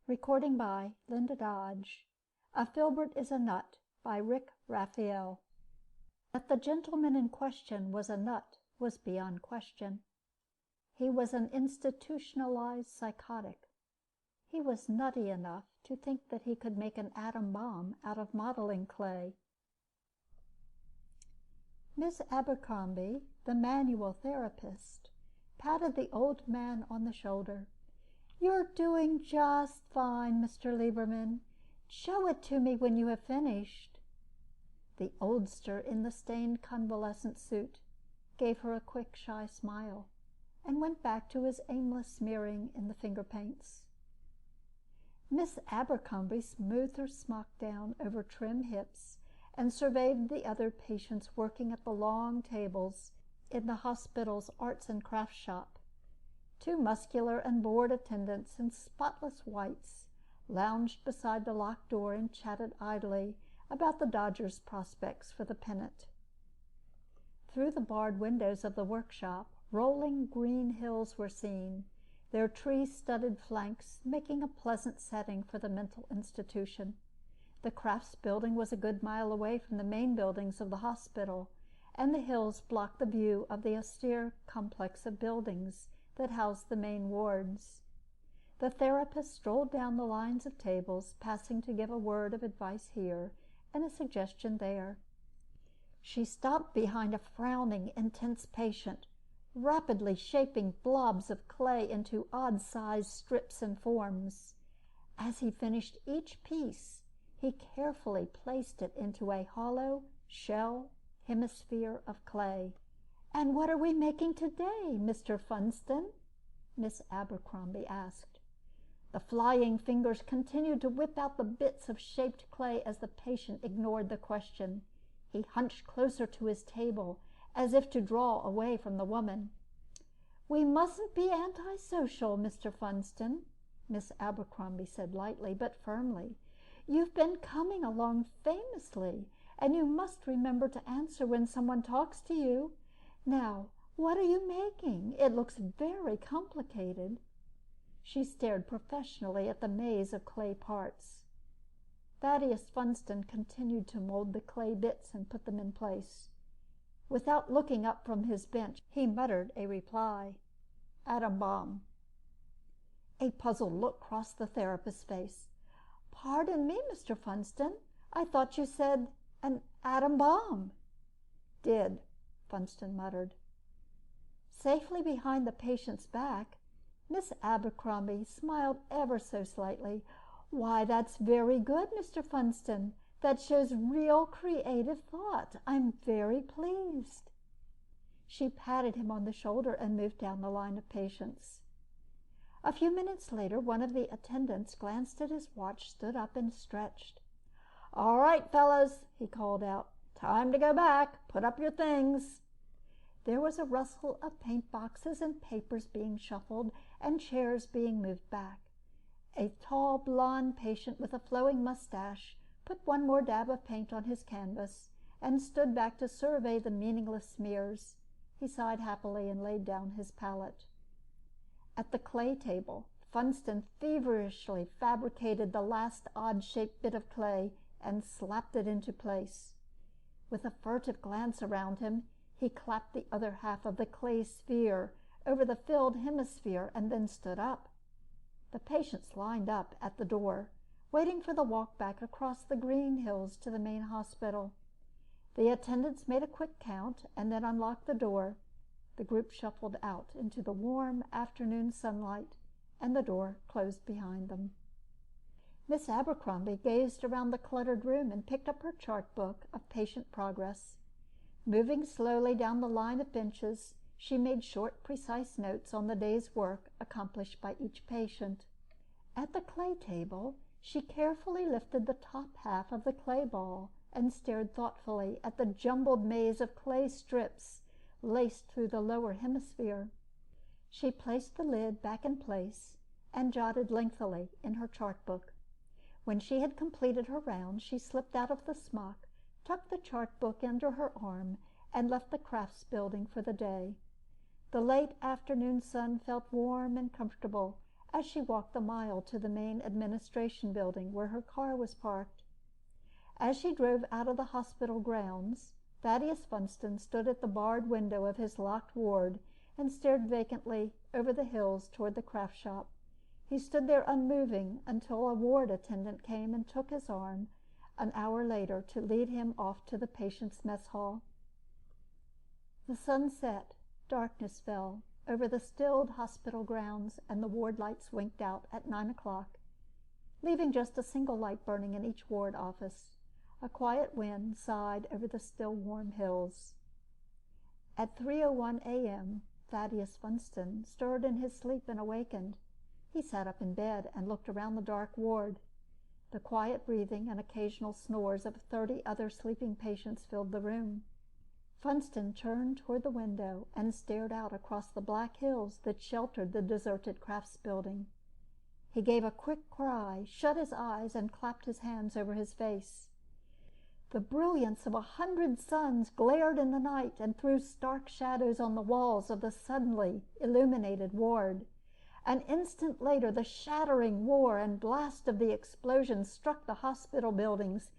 Recording by Linda Dodge. A Filbert is a Nut by Raphael. That the gentleman in question was a nut was beyond question. He was an institutionalized psychotic. He was nutty enough to think that he could make an atom bomb out of modeling clay. Miss Abercrombie, the manual therapist, patted the old man on the shoulder. "You're doing just fine, Mr. Lieberman. Show it to me when you have finished." The oldster in the stained convalescent suit gave her a quick, shy smile, and went back to his aimless smearing in the finger paints. Miss Abercrombie smoothed her smock down over trim hips and surveyed the other patients working at the long tables in the hospital's arts and crafts shop. Two muscular and bored attendants in spotless whites lounged beside the locked door and chatted idly about the Dodgers' prospects for the pennant. Through the barred windows of the workshop, rolling green hills were seen, their tree-studded flanks making a pleasant setting for the mental institution. The crafts building was a good mile away from the main buildings of the hospital, and the hills blocked the view of the austere complex of buildings that housed the main wards. The therapist strolled down the lines of tables, passing to give a word of advice here and a suggestion there. She stopped behind a frowning, intense patient, rapidly shaping blobs of clay into odd-sized strips and forms. As he finished each piece, he carefully placed it into a hollow shell hemisphere of clay. "And what are we making today, Mr. Funston?" Miss Abercrombie asked. The flying fingers continued to whip out the bits of shaped clay as the patient ignored the question. He hunched closer to his table, as if to draw away from the woman. "We mustn't be antisocial, Mr. Funston," Miss Abercrombie said lightly but firmly. "You've been coming along famously, and you must remember to answer when someone talks to you. Now, what are you making? It looks very complicated." She stared professionally at the maze of clay parts. Thaddeus Funston continued to mold the clay bits and put them in place. Without looking up from his bench, he muttered a reply. "Atom bomb." A puzzled look crossed the therapist's face. "Pardon me, Mr. Funston. I thought you said an atom bomb." "Did," Funston muttered. Safely behind the patient's back, Miss Abercrombie smiled ever so slightly. "Why, that's very good, Mr. Funston. That shows real creative thought. I'm very pleased." She patted him on the shoulder and moved down the line of patients. A few minutes later, one of the attendants glanced at his watch, stood up, and stretched. "All right, fellows," he called out. "Time to go back. Put up your things." There was a rustle of paint boxes and papers being shuffled, and chairs being moved back. A tall, blond patient with a flowing mustache put one more dab of paint on his canvas and stood back to survey the meaningless smears. He sighed happily and laid down his palette. At the clay table, Funston feverishly fabricated the last odd-shaped bit of clay and slapped it into place. With a furtive glance around him, he clapped the other half of the clay sphere over the filled hemisphere and then stood up. The patients lined up at the door, waiting for the walk back across the green hills to the main hospital. The attendants made a quick count and then unlocked the door. The group shuffled out into the warm afternoon sunlight, and the door closed behind them. Miss Abercrombie gazed around the cluttered room and picked up her chart book of patient progress. Moving slowly down the line of benches, she made short, precise notes on the day's work accomplished by each patient. At the clay table, she carefully lifted the top half of the clay ball and stared thoughtfully at the jumbled maze of clay strips laced through the lower hemisphere. She placed the lid back in place and jotted lengthily in her chart book. When she had completed her round, she slipped out of the smock, tucked the chart book under her arm, and left the crafts building for the day. The late afternoon sun felt warm and comfortable as she walked the mile to the main administration building where her car was parked. As she drove out of the hospital grounds, Thaddeus Funston stood at the barred window of his locked ward and stared vacantly over the hills toward the craft shop. He stood there unmoving until a ward attendant came and took his arm an hour later to lead him off to the patient's mess hall. The sun set, darkness fell over the stilled hospital grounds, and the ward lights winked out at 9 o'clock, leaving just a single light burning in each ward office. A quiet wind sighed over the still warm hills. At 3:01 a.m., Thaddeus Funston stirred in his sleep and awakened. He sat up in bed and looked around the dark ward. The quiet breathing and occasional snores of 30 other sleeping patients filled the room. Funston turned toward the window and stared out across the black hills that sheltered the deserted crafts building. He gave a quick cry, shut his eyes, and clapped his hands over his face. The brilliance of 100 suns glared in the night and threw stark shadows on the walls of the suddenly illuminated ward. An instant later, the shattering roar and blast of the explosion struck the hospital buildings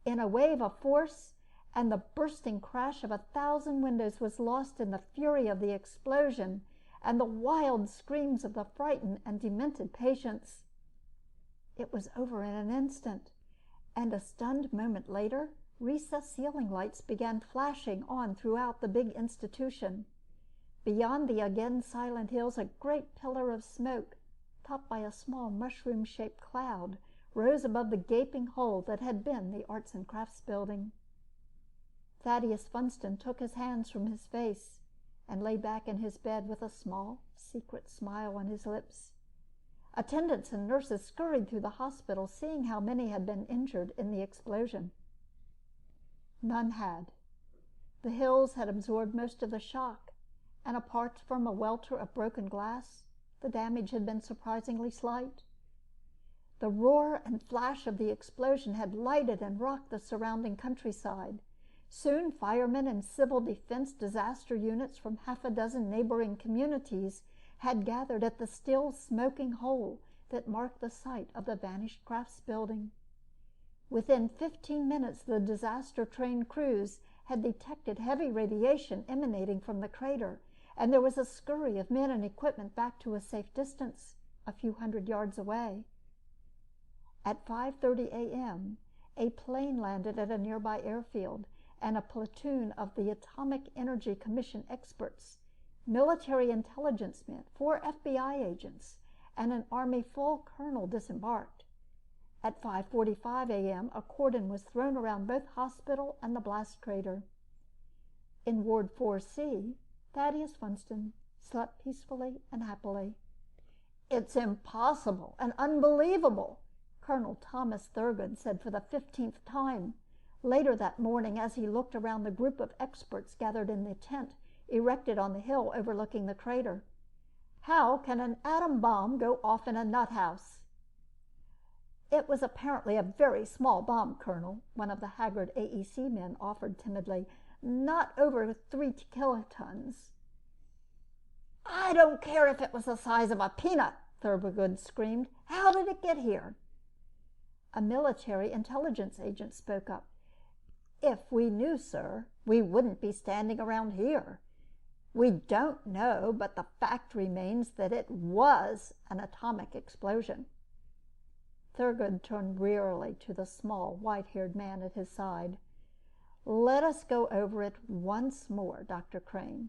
in a wave of force, and the bursting crash of 1,000 windows was lost in the fury of the explosion and the wild screams of the frightened and demented patients. It was over in an instant, and a stunned moment later, recessed ceiling lights began flashing on throughout the big institution. Beyond the again silent hills, a great pillar of smoke, topped by a small mushroom-shaped cloud, rose above the gaping hole that had been the Arts and Crafts building. Thaddeus Funston took his hands from his face and lay back in his bed with a small, secret smile on his lips. Attendants and nurses scurried through the hospital, seeing how many had been injured in the explosion. None had. The hills had absorbed most of the shock, and apart from a welter of broken glass, the damage had been surprisingly slight. The roar and flash of the explosion had lighted and rocked the surrounding countryside. Soon firemen and civil defense disaster units from half a dozen neighboring communities had gathered at the still smoking hole that marked the site of the vanished crafts building. Within 15 minutes, the disaster-trained crews had detected heavy radiation emanating from the crater, and there was a scurry of men and equipment back to a safe distance, a few hundred yards away. At 5:30 a.m., a plane landed at a nearby airfield, and a platoon of the Atomic Energy Commission experts, military intelligence men, 4 FBI agents, and an Army full colonel disembarked. At 5:45 a.m., a cordon was thrown around both hospital and the blast crater. In Ward 4C, Thaddeus Funston slept peacefully and happily. "It's impossible and unbelievable," Colonel Thomas Thurgood said for the 15th time, later that morning, as he looked around the group of experts gathered in the tent erected on the hill overlooking the crater. "How can an atom bomb go off in a nut house?" "It was apparently a very small bomb, Colonel," one of the haggard AEC men offered timidly. "Not over 3 kilotons." "I don't care if it was the size of a peanut," Thurgood screamed. "How did it get here?" A military intelligence agent spoke up. "If we knew, sir, we wouldn't be standing around here. We don't know, but the fact remains that it was an atomic explosion." Thurgood turned wearily to the small, white-haired man at his side. "Let us go over it once more, Dr. Crane.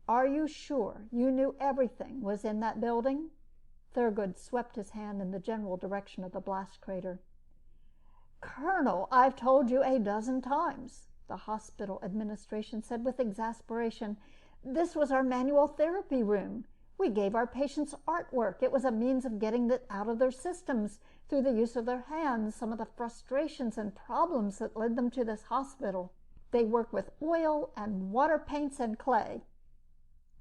Are you sure you knew everything was in that building?" Thurgood swept his hand in the general direction of the blast crater. "Colonel, I've told you a dozen times," the hospital administration said with exasperation. "This was our manual therapy room. We gave our patients artwork. It was a means of getting it out of their systems through the use of their hands, some of the frustrations and problems that led them to this hospital. They work with oil and water paints and clay.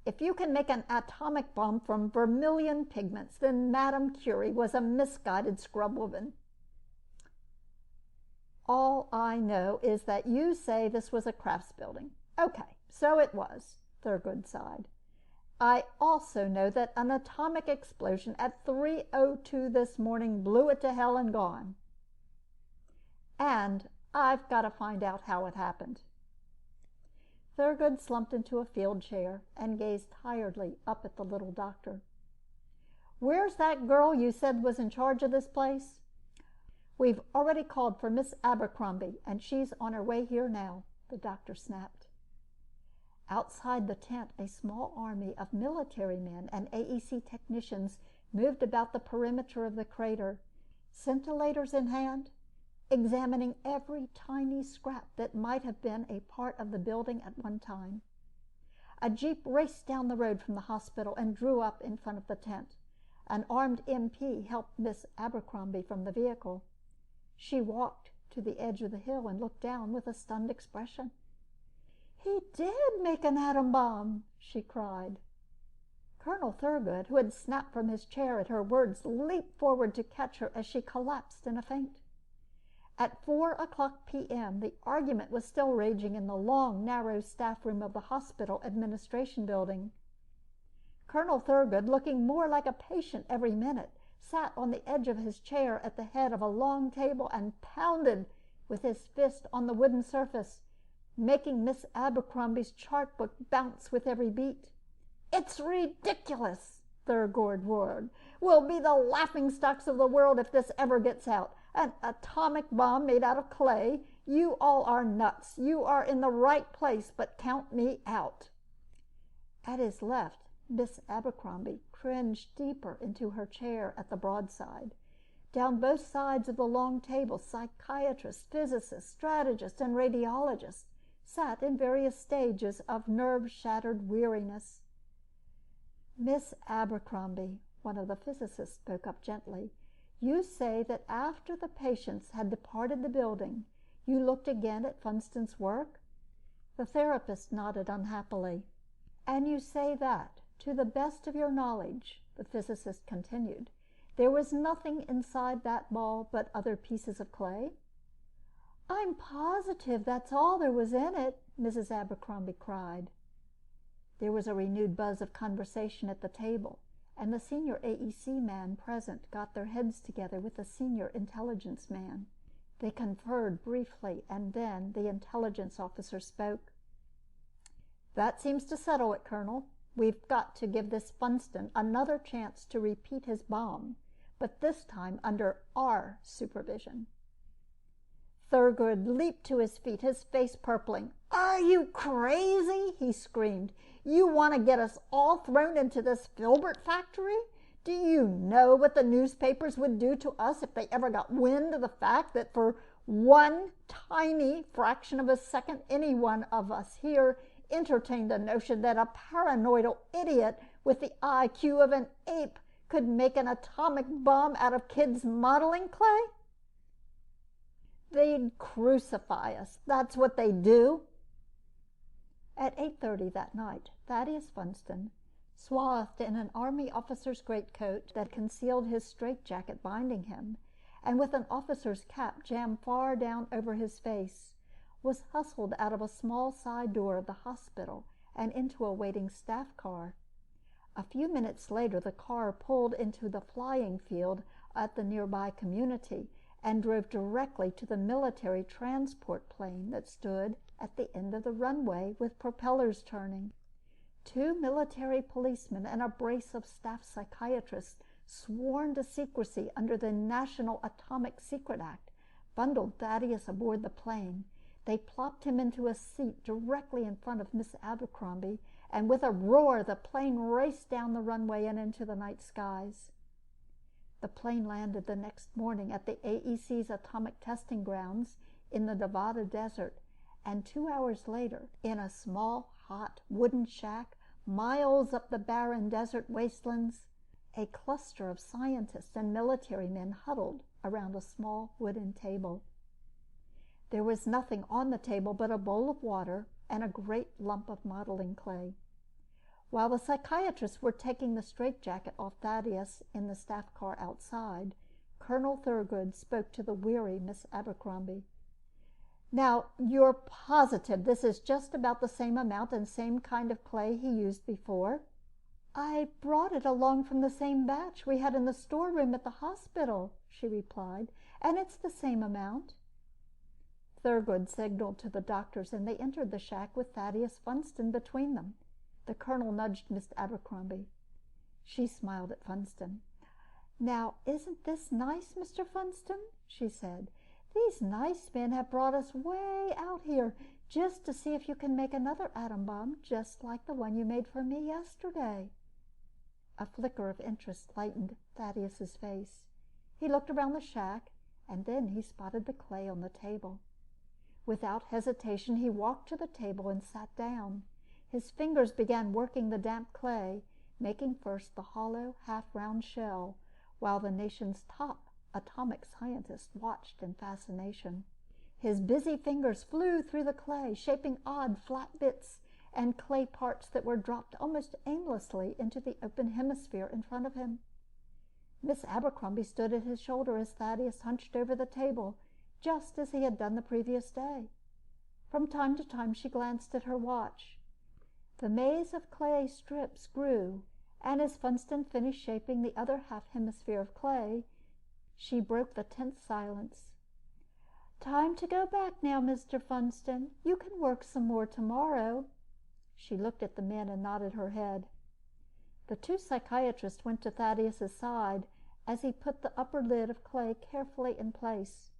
If you can make an atomic bomb from vermilion pigments, then Madame Curie was a misguided scrubwoman." "All I know is that you say this was a crafts building." "Okay, so it was," Thurgood sighed. I also know that an atomic explosion at 3:02 this morning blew it to hell and gone. And I've got to find out how it happened." Thurgood slumped into a field chair and gazed tiredly up at the little doctor. "Where's that girl you said was in charge of this place?" "We've already called for Miss Abercrombie, and she's on her way here now," the doctor snapped. Outside the tent, a small army of military men and AEC technicians moved about the perimeter of the crater, scintillators in hand, examining every tiny scrap that might have been a part of the building at one time. A jeep raced down the road from the hospital and drew up in front of the tent. An armed MP helped Miss Abercrombie from the vehicle. She walked to the edge of the hill and looked down with a stunned expression. "He did make an atom bomb!" she cried. Colonel Thurgood, who had snapped from his chair at her words, leaped forward to catch her as she collapsed in a faint. At 4:00 p.m., the argument was still raging in the long, narrow staff room of the hospital administration building. Colonel Thurgood, looking more like a patient every minute, sat on the edge of his chair at the head of a long table and pounded with his fist on the wooden surface, making Miss Abercrombie's chart book bounce with every beat. "It's ridiculous!" Thurgood roared. "We'll be the laughingstocks of the world if this ever gets out. An atomic bomb made out of clay. You all are nuts. You are in the right place, but count me out." At his left, Miss Abercrombie cringed deeper into her chair at the broadside. Down both sides of the long table, psychiatrists, physicists, strategists, and radiologists sat in various stages of nerve-shattered weariness. "Miss Abercrombie," one of the physicists spoke up gently, "you say that after the patients had departed the building, you looked again at Funston's work?" The therapist nodded unhappily. "And you say that, to the best of your knowledge," the physicist continued, "there was nothing inside that ball but other pieces of clay?" "I'm positive that's all there was in it," Mrs. Abercrombie cried. There was a renewed buzz of conversation at the table, and the senior AEC man present got their heads together with the senior intelligence man. They conferred briefly, and then the intelligence officer spoke. "That seems to settle it, Colonel. We've got to give this Funston another chance to repeat his bomb, but this time under our supervision." Thurgood leaped to his feet, his face purpling. "Are you crazy?" he screamed. "You want to get us all thrown into this Filbert factory? Do you know what the newspapers would do to us if they ever got wind of the fact that for one tiny fraction of a second any one of us here entertained the notion that a paranoidal idiot with the IQ of an ape could make an atomic bomb out of kids' modeling clay? They'd crucify us. That's what they do." At 8:30 that night, Thaddeus Funston, swathed in an army officer's greatcoat that concealed his straitjacket binding him, and with an officer's cap jammed far down over his face, was hustled out of a small side door of the hospital and into a waiting staff car. A few minutes later, the car pulled into the flying field at the nearby community and drove directly to the military transport plane that stood at the end of the runway with propellers turning. 2 military policemen and a brace of staff psychiatrists sworn to secrecy under the National Atomic Secret Act bundled Thaddeus aboard the plane. They plopped him into a seat directly in front of Miss Abercrombie, and with a roar the plane raced down the runway and into the night skies. The plane landed the next morning at the AEC's atomic testing grounds in the Nevada desert, and 2 hours later, in a small, hot wooden shack miles up the barren desert wastelands, a cluster of scientists and military men huddled around a small wooden table. There was nothing on the table but a bowl of water and a great lump of modeling clay. While the psychiatrists were taking the straitjacket off Thaddeus in the staff car outside, Colonel Thurgood spoke to the weary Miss Abercrombie. "Now, you're positive this is just about the same amount and same kind of clay he used before?" I brought it along from the same batch we had in the storeroom at the hospital, she replied, and it's the same amount. Thurgood signaled to the doctors, and they entered the shack with Thaddeus Funston between them. The colonel nudged Miss Abercrombie. She smiled at Funston. "Now, isn't this nice, Mr. Funston?" she said. "These nice men have brought us way out here just to see if you can make another atom bomb just like the one you made for me yesterday." A flicker of interest lightened Thaddeus's face. He looked around the shack, and then he spotted the clay on the table. Without hesitation, he walked to the table and sat down. His fingers began working the damp clay, making first the hollow, half-round shell, while the nation's top atomic scientist watched in fascination. His busy fingers flew through the clay, shaping odd flat bits and clay parts that were dropped almost aimlessly into the open hemisphere in front of him. Miss Abercrombie stood at his shoulder as Thaddeus hunched over the table, just as he had done the previous day. From time to time she glanced at her watch. The maze of clay strips grew, and as Funston finished shaping the other half-hemisphere of clay, she broke the tense silence. "Time to go back now, Mr. Funston. You can work some more tomorrow." She looked at the men and nodded her head. The two psychiatrists went to Thaddeus's side as he put the upper lid of clay carefully in place.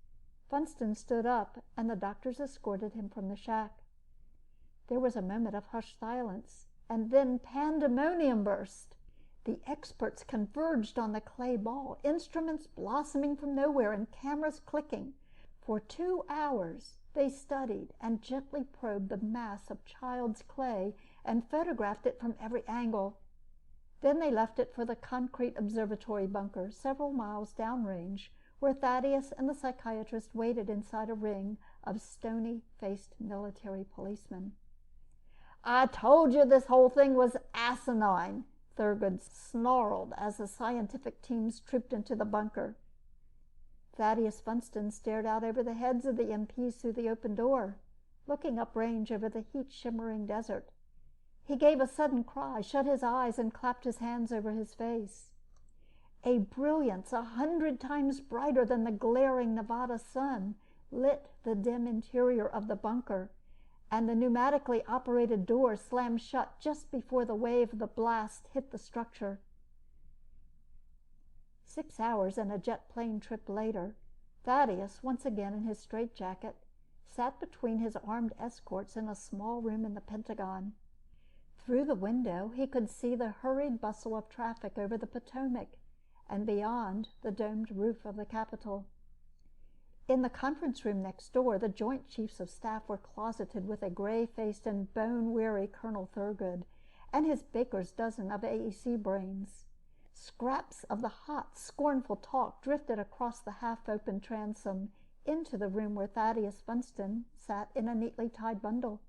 Funston stood up, and the doctors escorted him from the shack. There was a moment of hushed silence, and then pandemonium burst. The experts converged on the clay ball, instruments blossoming from nowhere and cameras clicking. For 2 hours they studied and gently probed the mass of child's clay and photographed it from every angle. Then they left it for the concrete observatory bunker several miles downrange, where Thaddeus and the psychiatrist waited inside a ring of stony-faced military policemen. "I told you this whole thing was asinine," Thurgood snarled as the scientific teams trooped into the bunker. Thaddeus Funston stared out over the heads of the MPs through the open door, looking uprange over the heat-shimmering desert. He gave a sudden cry, shut his eyes, and clapped his hands over his face. A brilliance 100 times brighter than the glaring Nevada sun lit the dim interior of the bunker, and the pneumatically operated door slammed shut just before the wave of the blast hit the structure. 6 hours and a jet plane trip later, Thaddeus, once again in his straitjacket, sat between his armed escorts in a small room in the Pentagon. Through the window he could see the hurried bustle of traffic over the Potomac, and beyond, the domed roof of the Capitol. In the conference room next door, the Joint Chiefs of Staff were closeted with a gray-faced and bone-weary Colonel Thurgood and his baker's dozen of AEC brains. Scraps of the hot, scornful talk drifted across the half-open transom into the room where Thaddeus Funston sat in a neatly tied bundle.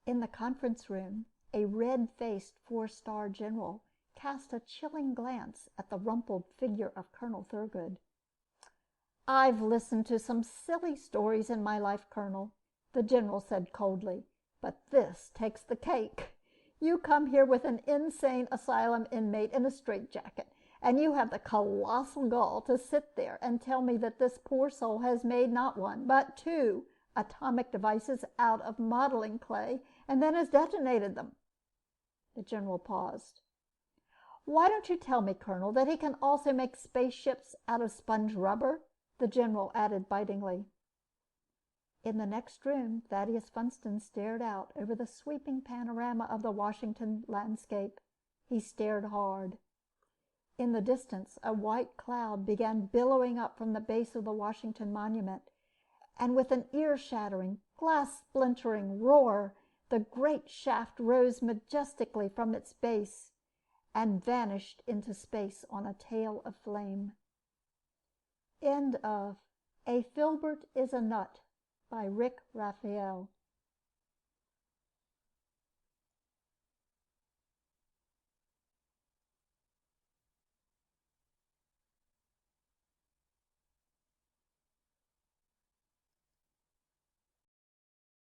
In the conference room, a red-faced four-star general cast a chilling glance at the rumpled figure of Colonel Thurgood. "I've listened to some silly stories in my life, Colonel," the general said coldly, "but this takes the cake. You come here with an insane asylum inmate in a straitjacket, and you have the colossal gall to sit there and tell me that this poor soul has made not one, but 2 atomic devices out of modeling clay, and then has detonated them." The general paused. "Why don't you tell me, Colonel, that he can also make spaceships out of sponge rubber?" the general added bitingly. In the next room, Thaddeus Funston stared out over the sweeping panorama of the Washington landscape. He stared hard. In the distance, a white cloud began billowing up from the base of the Washington Monument, and with an ear-shattering, glass-splintering roar, the great shaft rose majestically from its base and vanished into space on a tail of flame. End of A Filbert is a Nut by Raphael.